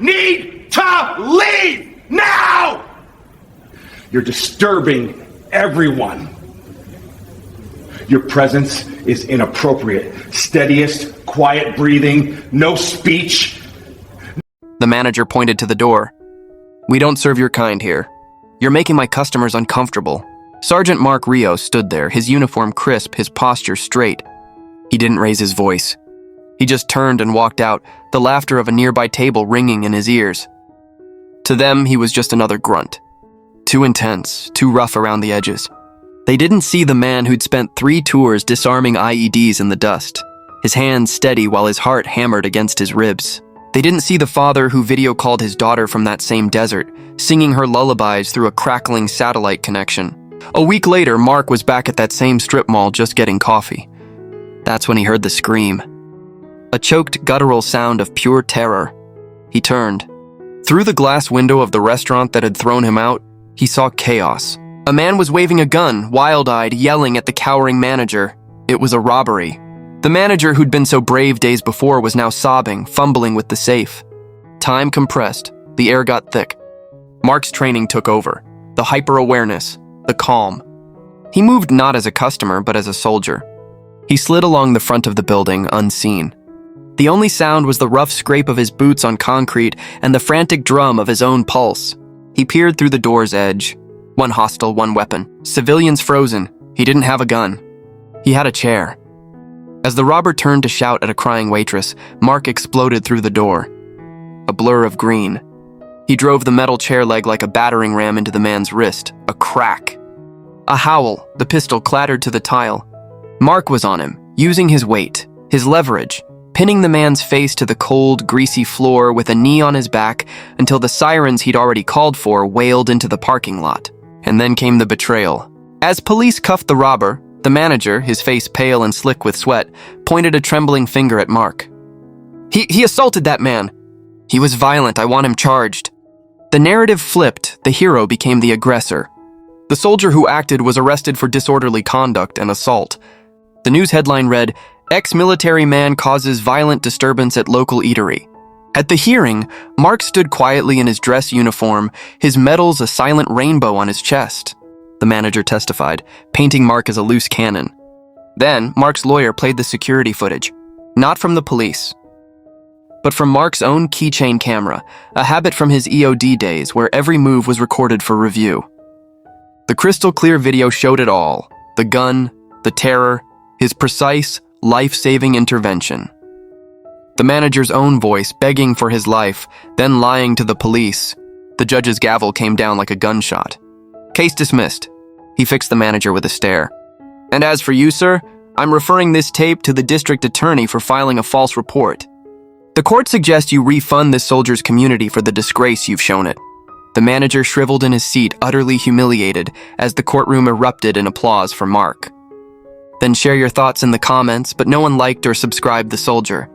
need to leave now! You're disturbing everyone. Your presence is inappropriate. Steadiest, quiet breathing, no speech. The manager pointed to the door. "We don't serve your kind here. You're making my customers uncomfortable." Sergeant Mark Rios stood there, his uniform crisp, his posture straight. He didn't raise his voice. He just turned and walked out, the laughter of a nearby table ringing in his ears. To them, he was just another grunt. Too intense, too rough around the edges. They didn't see the man who'd spent 3 tours disarming IEDs in the dust, his hands steady while his heart hammered against his ribs. They didn't see the father who video called his daughter from that same desert, singing her lullabies through a crackling satellite connection. A week later, Mark was back at that same strip mall just getting coffee. That's when he heard the scream. A choked, guttural sound of pure terror. He turned. Through the glass window of the restaurant that had thrown him out, he saw chaos. A man was waving a gun, wild-eyed, yelling at the cowering manager. It was a robbery. The manager who'd been so brave days before was now sobbing, fumbling with the safe. Time compressed. The air got thick. Mark's training took over. The hyper-awareness. The calm. He moved not as a customer, but as a soldier. He slid along the front of the building, unseen. The only sound was the rough scrape of his boots on concrete and the frantic drum of his own pulse. He peered through the door's edge. One hostile, one weapon. Civilians frozen. He didn't have a gun. He had a chair. As the robber turned to shout at a crying waitress, Mark exploded through the door. A blur of green. He drove the metal chair leg like a battering ram into the man's wrist. A crack. A howl. The pistol clattered to the tile. Mark was on him, using his weight, his leverage, pinning the man's face to the cold, greasy floor with a knee on his back until the sirens he'd already called for wailed into the parking lot. And then came the betrayal. As police cuffed the robber, the manager, his face pale and slick with sweat, pointed a trembling finger at Mark. He assaulted that man. He was violent. I want him charged." The narrative flipped. The hero became the aggressor. The soldier who acted was arrested for disorderly conduct and assault. The news headline read, "Ex-military man causes violent disturbance at local eatery." At the hearing, Mark stood quietly in his dress uniform, his medals a silent rainbow on his chest. The manager testified, painting Mark as a loose cannon. Then, Mark's lawyer played the security footage, not from the police, but from Mark's own keychain camera, a habit from his EOD days where every move was recorded for review. The crystal-clear video showed it all: the gun, the terror, his precise, life-saving intervention. The manager's own voice begging for his life, then lying to the police. The judge's gavel came down like a gunshot. "Case dismissed." He fixed the manager with a stare. "And as for you, sir, I'm referring this tape to the district attorney for filing a false report. The court suggests you refund this soldier's community for the disgrace you've shown it." The manager shriveled in his seat, utterly humiliated, as the courtroom erupted in applause for Mark. Then share your thoughts in the comments, but no one liked or subscribed the soldier.